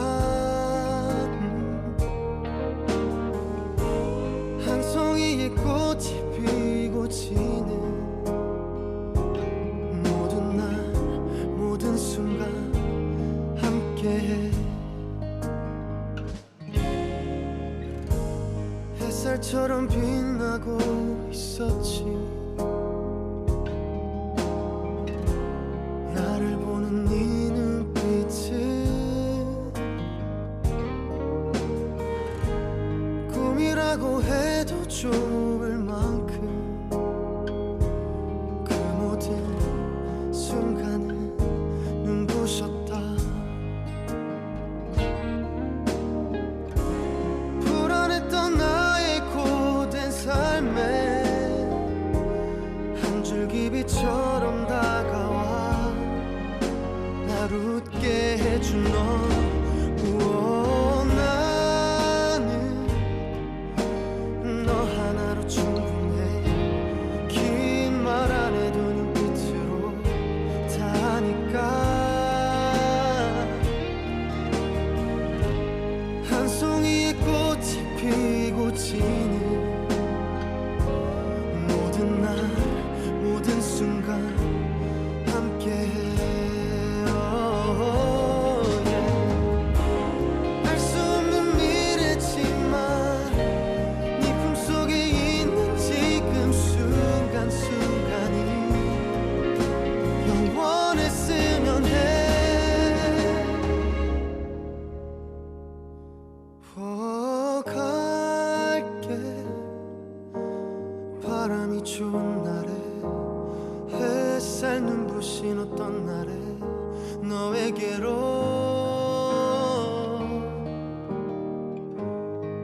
한 송이의 꽃이 피고 지는 모든 날 모든 순간 함께해 햇살처럼 빛나고 있었지 나를 보는 네 눈빛은 꿈이라고 해도 좁을 만큼 그 모든 순간은 눈부셨다 불안했던 나의 고된 삶에 한 줄기 빛처럼 다가와 날 웃게 해준 너 우와, 나는 너 하나로 충분해 긴 말 안 해도 눈빛으로 다 하니까 한 송이의 꽃이 피고 지는 모든 날 모든 순간 함께해 oh, yeah. 아래 너에게로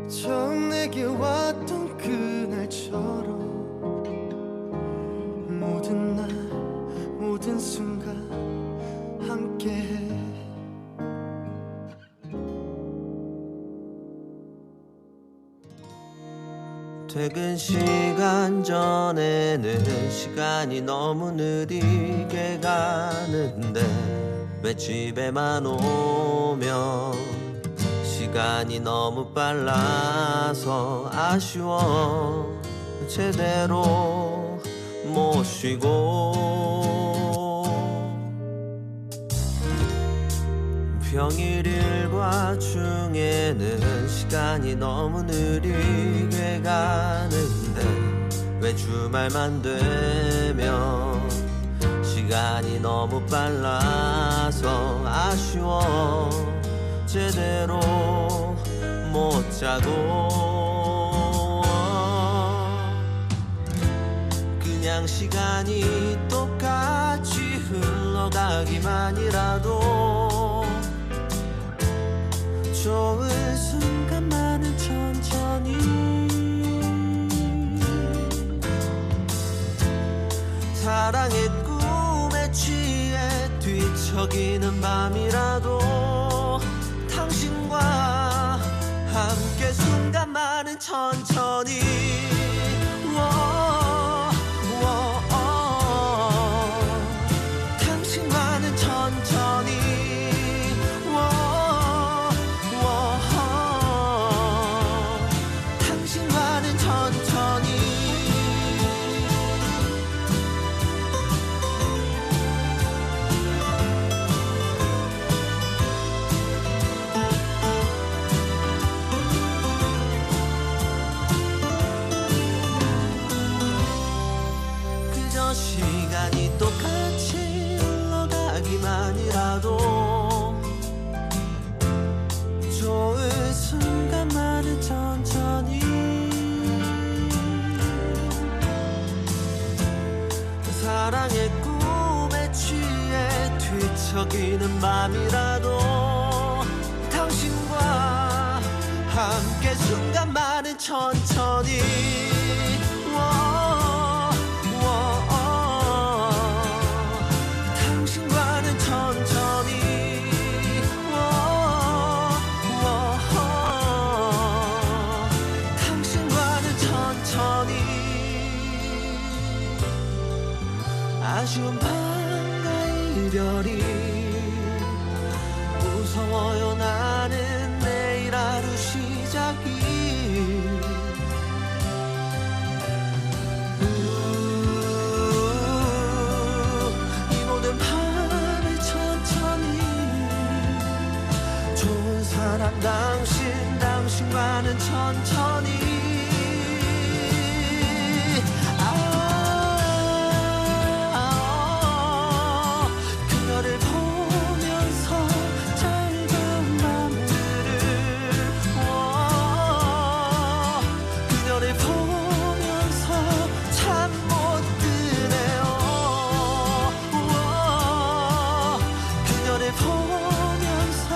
처음 내게 왔던 그날처럼 모든 날 모든 순간 함께해. 퇴근 시간 전에는 시간이 너무 느리게 가는데 왜 집에만 오면 시간이 너무 빨라서 아쉬워. 제대로 못 쉬고 평일 일과 중에는 시간이 너무 느리게 가는데 왜 주말만 되면 시간이 너무 빨라서 아쉬워. 제대로 못 자고 그냥 시간이 똑같이 흘러가기만이라도 좋은 순간만은 천천히 사랑의 꿈에 취해 뒤척이는 밤이라도 당신과 함께 순간만은 천천히 당신과는 천천히 당신과는 천천히 그저 시간이 똑같이 흘러가기만이라도 좋은 순간만은 천천히 사랑의 꿈에 취해 뒤척이는 밤이라도 당신과 함께 순간만은 천천히 당신과는 천천히 당신과는 천천히 아쉬운 밤과 이별이 무서워요. 나는 내일 하루 시작이 이 모든 밤을 천천히 좋은 사람 당신과는 천천히 그녀를 보면서 짧은 밤들을 그녀를 보면서 잠 못 드네요. 그녀를 보면서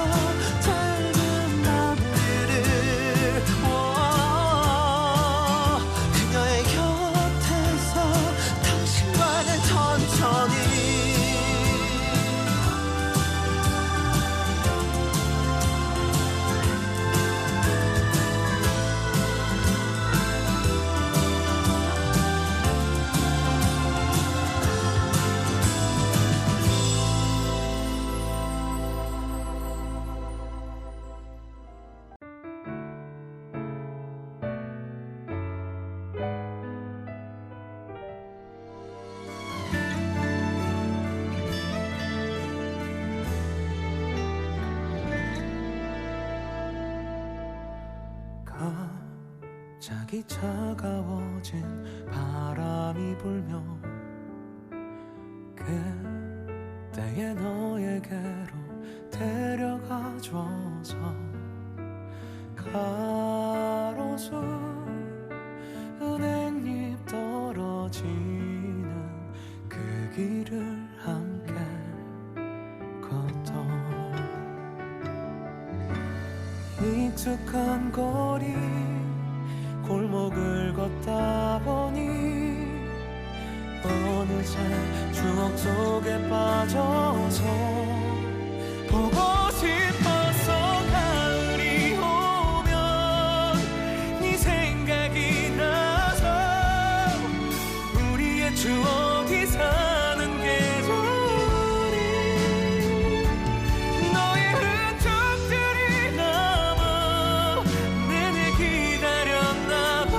짧은 밤들을 그녀의 곁에서 당신과는 천천히 갑자기 차가워진 바람이 불며 그때의 너에게로 데려가줘서 가로수 은행잎 떨어지는 그 길을 함께 익숙한 거리 골목을 걷다 보니 어느새 추억 속에 빠져서 보고 싶어서 가을이 오면 네 생각이 나서 우리의 추억이 사는 계절이 너의 흔적들이 남아 내내 기다렸나 봐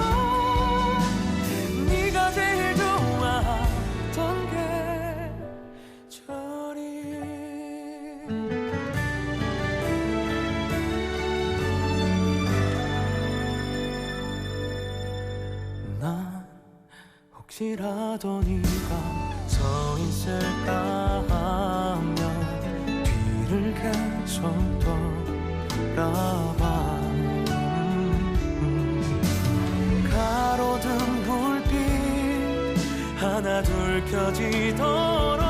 네가 제일 좋아하던 계절이 난 혹시라도 네가 서 있을까 하면 뒤를 계속 돌아봐 가로등 불빛 하나 둘 켜지도록